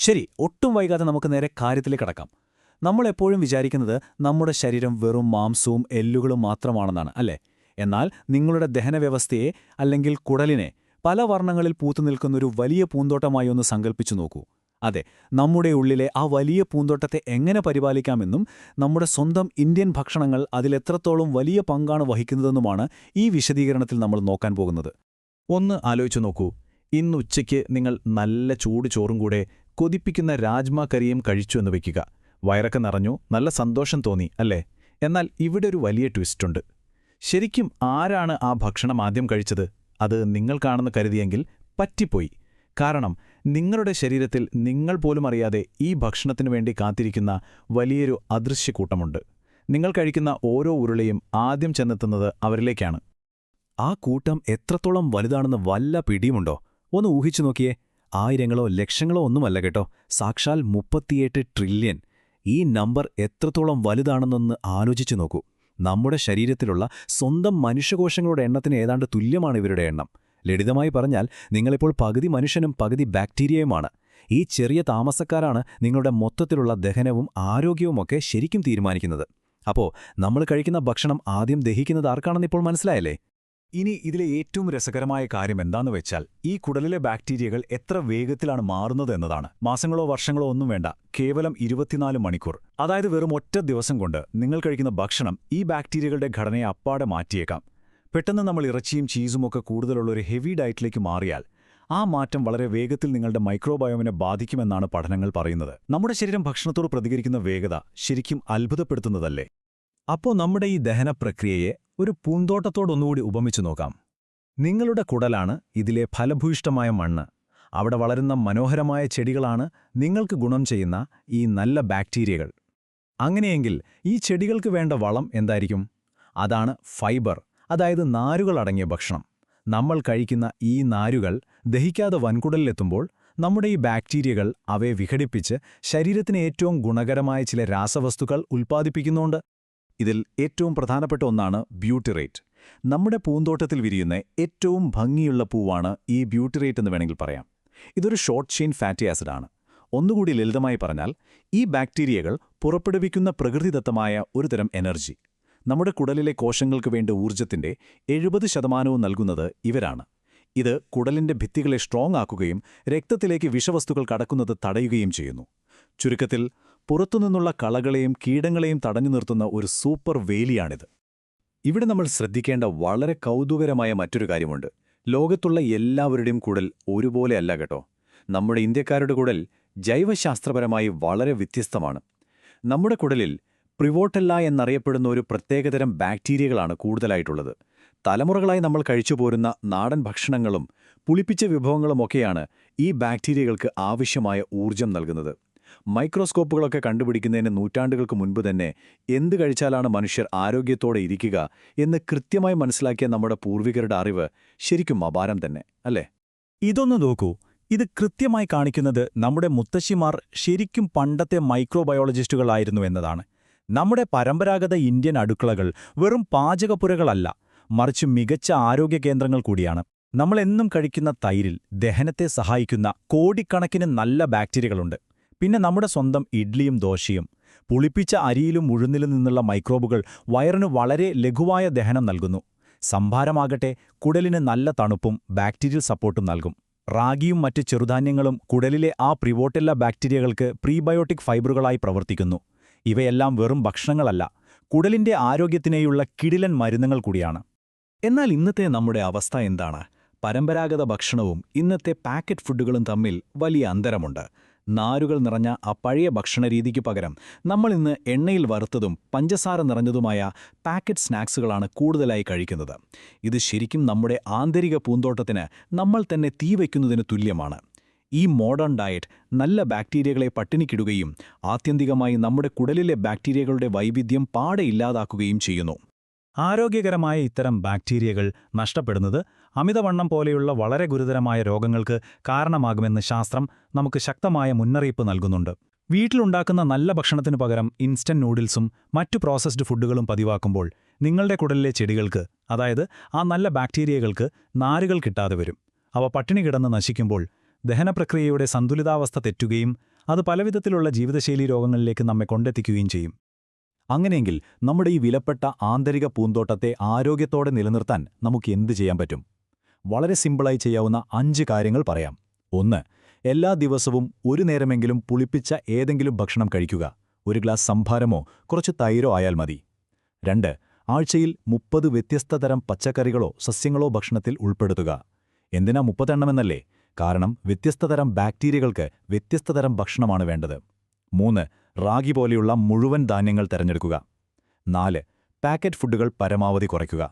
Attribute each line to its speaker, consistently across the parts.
Speaker 1: ശരി, ഒട്ടും വൈകാതെ നമുക്ക് നേരെ കാര്യത്തിലേക്ക് കടക്കാം. നമ്മളെപ്പോഴും വിചാരിക്കുന്നത് നമ്മുടെ ശരീരം വെറും മാംസവും എല്ലുകളും മാത്രമാണെന്നാണ്, അല്ലേ? എന്നാൽ നിങ്ങളുടെ ദഹനവ്യവസ്ഥയെ അല്ലെങ്കിൽ കുടലിനെ പല വർണ്ണങ്ങളിൽ പൂത്തുനിൽക്കുന്നൊരു വലിയ പൂന്തോട്ടമായി ഒന്ന് സങ്കല്പിച്ചു നോക്കൂ. അതെ, നമ്മുടെ ഉള്ളിലെ ആ വലിയ പൂന്തോട്ടത്തെ എങ്ങനെ പരിപാലിക്കാമെന്നും നമ്മുടെ സ്വന്തം ഇന്ത്യൻ ഭക്ഷണങ്ങൾ അതിലെത്രത്തോളം വലിയ പങ്കാണ് വഹിക്കുന്നതെന്നുമാണ് ഈ വിശദീകരണത്തിൽ നമ്മൾ നോക്കാൻ പോകുന്നത്.
Speaker 2: ഒന്ന് ആലോചിച്ചു നോക്കൂ. ഇന്ന് ഉച്ചയ്ക്ക് നിങ്ങൾ നല്ല ചൂട് ചോറും കൂടെ കൊതിപ്പിക്കുന്ന രാജ്മാ കറിയും കഴിച്ചു എന്ന് വയ്ക്കുക. വയറൊക്കെ നിറഞ്ഞു, നല്ല സന്തോഷം തോന്നി, അല്ലേ? എന്നാൽ ഇവിടെ ഒരു വലിയ ട്വിസ്റ്റുണ്ട്. ശരിക്കും ആരാണ് ആ ഭക്ഷണം ആദ്യം കഴിച്ചത്? അത് നിങ്ങൾക്കാണെന്ന് കരുതിയെങ്കിൽ പറ്റിപ്പോയി. കാരണം നിങ്ങളുടെ ശരീരത്തിൽ നിങ്ങൾ പോലും അറിയാതെ ഈ ഭക്ഷണത്തിനു വേണ്ടി കാത്തിരിക്കുന്ന വലിയൊരു അദൃശ്യക്കൂട്ടമുണ്ട്. നിങ്ങൾ കഴിക്കുന്ന ഓരോ ഉരുളയും ആദ്യം ചെന്നെത്തുന്നത് അവരിലേക്കാണ്.
Speaker 1: ആ കൂട്ടം എത്രത്തോളം വലുതാണെന്ന് വല്ല പിടിയുമുണ്ടോ? ഒന്ന് ഊഹിച്ചു നോക്കിയേ. ആയിരങ്ങളോ ലക്ഷങ്ങളോ ഒന്നുമല്ല കേട്ടോ, സാക്ഷാൽ 38 ട്രില്യൺ. ഈ നമ്പർ എത്രത്തോളം വലുതാണെന്നൊന്ന് ആലോചിച്ചു നോക്കൂ. നമ്മുടെ ശരീരത്തിലുള്ള സ്വന്തം മനുഷ്യകോശങ്ങളുടെ എണ്ണത്തിന് ഏതാണ്ട് തുല്യമാണ് ഇവരുടെ എണ്ണം. ലളിതമായി പറഞ്ഞാൽ നിങ്ങളിപ്പോൾ പകുതി മനുഷ്യനും പകുതി ബാക്ടീരിയയുമാണ്. ഈ ചെറിയ താമസക്കാരാണ് നിങ്ങളുടെ മൊത്തത്തിലുള്ള ദഹനവും ആരോഗ്യവുമൊക്കെ ശരിക്കും തീരുമാനിക്കുന്നത്. അപ്പോൾ നമ്മൾ കഴിക്കുന്ന ഭക്ഷണം ആദ്യം ദഹിക്കുന്നത് ആർക്കാണെന്നിപ്പോൾ മനസ്സിലായല്ലേ? ഇനി ഇതിലെ ഏറ്റവും രസകരമായ കാര്യം എന്താണെന്ന് വെച്ചാൽ ഈ കുടലിലെ ബാക്ടീരിയകൾ എത്ര വേഗത്തിലാണ് മാറുന്നത് എന്നതാണ്. മാസങ്ങളോ വർഷങ്ങളോ ഒന്നും വേണ്ട, കേവലം 24 മണിക്കൂർ, അതായത് വെറും ഒറ്റ ദിവസം കൊണ്ട് നിങ്ങൾ കഴിക്കുന്ന ഭക്ഷണം ഈ ബാക്ടീരിയകളുടെ ഘടനയെ അപ്പാടെ മാറ്റിയേക്കാം. പെട്ടെന്ന് നമ്മൾ ഇറച്ചിയും ചീസുമൊക്കെ കൂടുതലുള്ളൊരു ഹെവി ഡയറ്റിലേക്ക് മാറിയാൽ ആ മാറ്റം വളരെ വേഗത്തിൽ നിങ്ങളുടെ മൈക്രോബയോമിനെ ബാധിക്കുമെന്നാണ് പഠനങ്ങൾ പറയുന്നത്. നമ്മുടെ ശരീരം ഭക്ഷണത്തോട് പ്രതികരിക്കുന്ന വേഗത ശരിക്കും അത്ഭുതപ്പെടുത്തുന്നതല്ലേ? അപ്പോൾ നമ്മുടെ ഈ ദഹന പ്രക്രിയയെ ഒരു പൂന്തോട്ടത്തോടൊന്നുകൂടി ഉപമിച്ചു നോക്കാം. നിങ്ങളുടെ കുടലാണ് ഇതിലെ ഫലഭൂയിഷ്ടമായ മണ്ണ്. അവിടെ വളരുന്ന മനോഹരമായ ചെടികളാണ് നിങ്ങൾക്ക് ഗുണം ചെയ്യുന്ന ഈ നല്ല ബാക്ടീരിയകൾ. അങ്ങനെയെങ്കിൽ ഈ ചെടികൾക്ക് വേണ്ട വളം എന്തായിരിക്കും? അതാണ് ഫൈബർ, അതായത് നാരുകൾ അടങ്ങിയ ഭക്ഷണം. നമ്മൾ കഴിക്കുന്ന ഈ നാരുകൾ ദഹിക്കാതെ വൻകുടലിലെത്തുമ്പോൾ നമ്മുടെ ഈ ബാക്ടീരിയകൾ അവയെ വിഘടിപ്പിച്ച് ശരീരത്തിന് ഏറ്റവും ഗുണകരമായ ചില രാസവസ്തുക്കൾ ഉൽപ്പാദിപ്പിക്കുന്നുണ്ട്. ഇതിൽ ഏറ്റവും പ്രധാനപ്പെട്ട ഒന്നാണ് ബ്യൂട്ടിറേറ്റ്. നമ്മുടെ പൂന്തോട്ടത്തിൽ വിരിയുന്ന ഏറ്റവും ഭംഗിയുള്ള പൂവാണ് ഈ ബ്യൂട്ടിറേറ്റ് എന്ന് വേണമെങ്കിൽ പറയാം. ഇതൊരു ഷോർട്ട് ചെയിൻ ഫാറ്റി ആസിഡാണ്. ഒന്നുകൂടി ലളിതമായി പറഞ്ഞാൽ ഈ ബാക്ടീരിയകൾ പുറപ്പെടുവിക്കുന്ന പ്രകൃതിദത്തമായ ഒരുതരം എനർജി. നമ്മുടെ കുടലിലെ കോശങ്ങൾക്ക് വേണ്ട ഊർജ്ജത്തിന്റെ 70% നൽകുന്നത് ഇവരാണ്. ഇത് കുടലിന്റെ ഭിത്തികളെ സ്ട്രോങ് ആക്കുകയും രക്തത്തിലേക്ക് വിഷവസ്തുക്കൾ കടക്കുന്നത് തടയുകയും ചെയ്യുന്നു. ചുരുക്കത്തിൽ പുറത്തുനിന്നുള്ള കളകളെയും കീടങ്ങളെയും തടഞ്ഞു നിർത്തുന്ന ഒരു സൂപ്പർ വേലിയാണിത്. ഇവിടെ നമ്മൾ ശ്രദ്ധിക്കേണ്ട വളരെ കൗതുകരമായ മറ്റൊരു കാര്യമുണ്ട്. ലോകത്തുള്ള എല്ലാവരുടെയും കുടൽ ഒരുപോലെയല്ല കേട്ടോ. നമ്മുടെ ഇന്ത്യക്കാരുടെ കുടൽ ജൈവശാസ്ത്രപരമായി വളരെ വ്യത്യസ്തമാണ്. നമ്മുടെ കുടലിൽ പ്രിവോട്ടെല്ല എന്നറിയപ്പെടുന്ന ഒരു പ്രത്യേകതരം ബാക്ടീരിയകളാണ് കൂടുതലായിട്ടുള്ളത്. തലമുറകളായി നമ്മൾ കഴിച്ചുപോരുന്ന നാടൻ ഭക്ഷണങ്ങളും പുളിപ്പിച്ച വിഭവങ്ങളുമൊക്കെയാണ് ഈ ബാക്ടീരിയകൾക്ക് ആവശ്യമായ ഊർജ്ജം നൽകുന്നത്. മൈക്രോസ്കോപ്പുകളൊക്കെ കണ്ടുപിടിക്കുന്നതിന് നൂറ്റാണ്ടുകൾക്ക് മുൻപ് തന്നെ എന്ത് കഴിച്ചാലാണ് മനുഷ്യർ ആരോഗ്യത്തോടെ ഇരിക്കുക എന്ന് കൃത്യമായി മനസ്സിലാക്കിയ നമ്മുടെ പൂർവികരുടെ അറിവ് ശരിക്കും അപാരം തന്നെ, അല്ലേ?
Speaker 3: ഇതൊന്നു നോക്കൂ. ഇത് കൃത്യമായി കാണിക്കുന്നത് നമ്മുടെ മുത്തശ്ശിമാർ ശരിക്കും പണ്ടത്തെ മൈക്രോബയോളജിസ്റ്റുകളായിരുന്നു എന്നതാണ്. നമ്മുടെ പരമ്പരാഗത ഇന്ത്യൻ അടുക്കളകൾ വെറും പാചകപ്പുരകളല്ല, മറിച്ച് മികച്ച ആരോഗ്യ കേന്ദ്രങ്ങൾ കൂടിയാണ്. നമ്മളെന്നും കഴിക്കുന്ന തൈരിൽ ദഹനത്തെ സഹായിക്കുന്ന കോടിക്കണക്കിന് നല്ല ബാക്ടീരിയകളുണ്ട്. പിന്നെ നമ്മുടെ സ്വന്തം ഇഡ്ലിയും ദോശയും, പുളിപ്പിച്ച അരിയിലും ഉഴുന്നിലും നിന്നുള്ള മൈക്രോബുകൾ വയറിന് വളരെ ലഘുവായ ദഹനം നൽകുന്നു. സംഭാരമാകട്ടെ കുടലിന് നല്ല തണുപ്പും ബാക്ടീരിയൽ സപ്പോർട്ടും നൽകും. റാഗിയും മറ്റ് ചെറുധാന്യങ്ങളും കുടലിലെ ആ പ്രിവോട്ടെല്ല ബാക്ടീരിയകൾക്ക് പ്രീബയോട്ടിക് ഫൈബറുകളായി പ്രവർത്തിക്കുന്നു. ഇവയെല്ലാം വെറും ഭക്ഷണങ്ങളല്ല, കുടലിന്റെ ആരോഗ്യത്തിനേയുള്ള കിടിലൻ മരുന്നുകൾ കൂടിയാണ്.
Speaker 1: എന്നാൽ ഇന്നത്തെ നമ്മുടെ അവസ്ഥ എന്താണ്? പരമ്പരാഗത ഭക്ഷണവും ഇന്നത്തെ പാക്കറ്റ് ഫുഡുകളും തമ്മിൽ വലിയ അന്തരമുണ്ട്. നാരുകൾ നിറഞ്ഞ ആ പഴയ ഭക്ഷണരീതിക്ക് പകരം നമ്മളിന്ന് എണ്ണയിൽ വറുത്തതും പഞ്ചസാര നിറഞ്ഞതുമായ പാക്കറ്റ് സ്നാക്സുകളാണ് കൂടുതലായി കഴിക്കുന്നത്. ഇത് ശരിക്കും നമ്മുടെ ആന്തരിക പൂന്തോട്ടത്തിന് നമ്മൾ തന്നെ തീ വയ്ക്കുന്നതിന് തുല്യമാണ്. ഈ മോഡേൺ ഡയറ്റ് നല്ല ബാക്ടീരിയകളെ പട്ടിണിക്കിടുകയും ആത്യന്തികമായി നമ്മുടെ കുടലിലെ ബാക്ടീരിയകളുടെ വൈവിധ്യം പാടെ ഇല്ലാതാക്കുകയും ചെയ്യുന്നു.
Speaker 3: ആരോഗ്യകരമായ ഇത്തരം ബാക്ടീരിയകൾ നഷ്ടപ്പെടുന്നത് അമിതവണ്ണം പോലെയുള്ള വളരെ ഗുരുതരമായ രോഗങ്ങൾക്ക് കാരണമാകുമെന്ന് ശാസ്ത്രം നമുക്ക് ശക്തമായ മുന്നറിയിപ്പ് നൽകുന്നുണ്ട്. വീട്ടിലുണ്ടാക്കുന്ന നല്ല ഭക്ഷണത്തിനു പകരം ഇൻസ്റ്റന്റ് നൂഡിൽസും മറ്റു പ്രോസസ്ഡ് ഫുഡുകളും പതിവാക്കുമ്പോൾ നിങ്ങളുടെ കുടലിലെ ചെടികൾക്ക്, അതായത് ആ നല്ല ബാക്ടീരിയകൾക്ക് നാരുകൾ കിട്ടാതെ വരും. അവ പട്ടിണി കിടന്ന് നശിക്കുമ്പോൾ ദഹനപ്രക്രിയയുടെ സന്തുലിതാവസ്ഥ തെറ്റുകയും അത് പലവിധത്തിലുള്ള ജീവിതശൈലീ രോഗങ്ങളിലേക്ക് നമ്മെ കൊണ്ടെത്തിക്കുകയും ചെയ്യും. അങ്ങനെയെങ്കിൽ നമ്മുടെ ഈ വിലപ്പെട്ട ആന്തരിക പൂന്തോട്ടത്തെ ആരോഗ്യത്തോടെ നിലനിർത്താൻ നമുക്ക് എന്ത് ചെയ്യാൻ പറ്റും? വളരെ സിമ്പിളായി ചെയ്യാവുന്ന 5 കാര്യങ്ങൾ പറയാം. 1. എല്ലാ ദിവസവും ഒരു നേരമെങ്കിലും പുളിപ്പിച്ച ഏതെങ്കിലും ഭക്ഷണം കഴിക്കുക. ഒരു ഗ്ലാസ് സംഭാരമോ കുറച്ച് തൈരോ ആയാൽ മതി. 2. ആഴ്ചയിൽ 30 വ്യത്യസ്ത തരം പച്ചക്കറികളോ സസ്യങ്ങളോ ഭക്ഷണത്തിൽ ഉൾപ്പെടുത്തുക. എന്തിനാ 30 എണ്ണമെന്നല്ലേ? കാരണം വ്യത്യസ്ത തരം ബാക്ടീരിയകൾക്ക് വ്യത്യസ്ത തരം ഭക്ഷണമാണ് വേണ്ടത്. 3. റാഗി പോലെയുള്ള മുഴുവൻ ധാന്യങ്ങൾ തിരഞ്ഞെടുക്കുക. 4. പാക്കറ്റ് ഫുഡുകൾ പരമാവധി കുറയ്ക്കുക.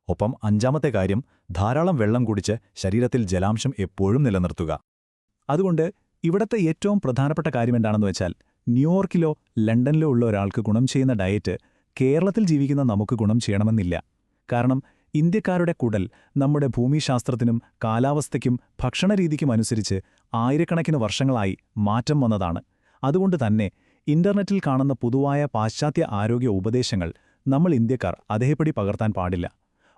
Speaker 3: ഒപ്പം 5ാമത്തെ കാര്യം, ധാരാളം വെള്ളം കുടിച്ച് ശരീരത്തിൽ ജലാംശം എപ്പോഴും നിലനിർത്തുക. അതുകൊണ്ട് ഇവിടത്തെ ഏറ്റവും പ്രധാനപ്പെട്ട കാര്യം എന്താണെന്ന് വെച്ചാൽ, ന്യൂയോർക്കിലോ ലണ്ടനിലോ ഉള്ള ഒരാൾക്ക് ഗുണം ചെയ്യുന്ന ഡയറ്റ് കേരളത്തിൽ ജീവിക്കുന്ന നമുക്ക് ഗുണം ചെയ്യണമെന്നില്ല. കാരണം ഇന്ത്യക്കാരുടെ കുടൽ നമ്മുടെ ഭൂമിശാസ്ത്രത്തിനും കാലാവസ്ഥയ്ക്കും ഭക്ഷണരീതിക്കും അനുസരിച്ച് ആയിരക്കണക്കിന് വർഷങ്ങളായി മാറ്റം വന്നതാണ്. അതുകൊണ്ട് തന്നെ ഇന്റർനെറ്റിൽ കാണുന്ന പൊതുവായ പാശ്ചാത്യ ആരോഗ്യ ഉപദേശങ്ങൾ നമ്മൾ ഇന്ത്യക്കാർ അതേപടി പകർത്താൻ പാടില്ല.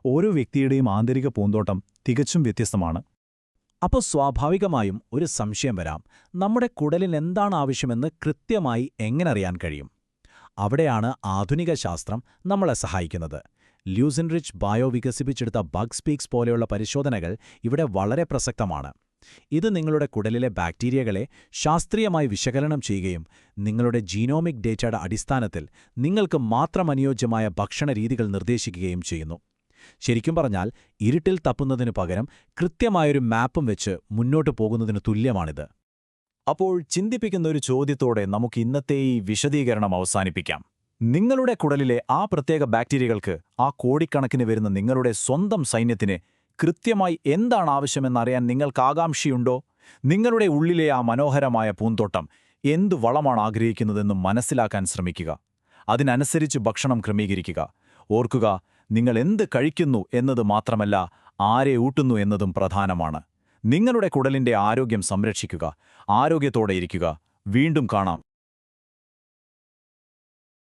Speaker 3: ഓരോ വ്യക്തിയുടെയും ആന്തരിക പൂന്തോട്ടം തികച്ചും വ്യത്യസ്തമാണ്.
Speaker 4: അപ്പോൾ സ്വാഭാവികമായും ഒരു സംശയം വരാം, നമ്മുടെ കുടലിന് എന്താണ് ആവശ്യമെന്ന് കൃത്യമായി എങ്ങനെ അറിയാൻ കഴിയും? അവിടെയാണ് ആധുനിക ശാസ്ത്രം നമ്മളെ സഹായിക്കുന്നത്. ല്യൂസിൻറിച്ച് ബയോ വികസിപ്പിച്ചെടുത്ത ബഗ് സ്പീക്സ് പോലെയുള്ള പരിശോധനകൾ ഇവിടെ വളരെ പ്രസക്തമാണ്. ഇത് നിങ്ങളുടെ കുടലിലെ ബാക്ടീരിയകളെ ശാസ്ത്രീയമായി വിശകലനം ചെയ്യുകയും നിങ്ങളുടെ ജീനോമിക് ഡേറ്റയുടെ അടിസ്ഥാനത്തിൽ നിങ്ങൾക്ക് മാത്രം അനുയോജ്യമായ ഭക്ഷണരീതികൾ നിർദ്ദേശിക്കുകയും ചെയ്യുന്നു. ശരിക്കും പറഞ്ഞാൽ ഇരുട്ടിൽ തപ്പുന്നതിനു പകരം കൃത്യമായൊരു മാപ്പും വെച്ച് മുന്നോട്ടു പോകുന്നതിനു തുല്യമാണിത്.
Speaker 3: അപ്പോൾ ചിന്തിപ്പിക്കുന്ന ഒരു ചോദ്യത്തോടെ നമുക്ക് ഇന്നത്തെ ഈ വിശദീകരണം അവസാനിപ്പിക്കാം. നിങ്ങളുടെ കുടലിലെ ആ പ്രത്യേക ബാക്ടീരിയകൾക്ക്, ആ കോടിക്കണക്കിന് വരുന്ന നിങ്ങളുടെ സ്വന്തം സൈന്യത്തിന് കൃത്യമായി എന്താണ് ആവശ്യമെന്നറിയാൻ നിങ്ങൾക്ക് ആകാംക്ഷയുണ്ടോ? നിങ്ങളുടെ ഉള്ളിലെ ആ മനോഹരമായ പൂന്തോട്ടം എന്തു വളമാണ് ആഗ്രഹിക്കുന്നതെന്ന് മനസ്സിലാക്കാൻ ശ്രമിക്കുക. അതിനനുസരിച്ച് ഭക്ഷണം ക്രമീകരിക്കുക. ഓർക്കുക, നിങ്ങൾ എന്ത് കഴിക്കുന്നു എന്നത് മാത്രമല്ല, ആരെ ഊട്ടുന്നു എന്നതും പ്രധാനമാണ്. നിങ്ങളുടെ കുടലിന്റെ ആരോഗ്യം സംരക്ഷിക്കുക. ആരോഗ്യത്തോടെ ഇരിക്കുക. വീണ്ടും കാണാം.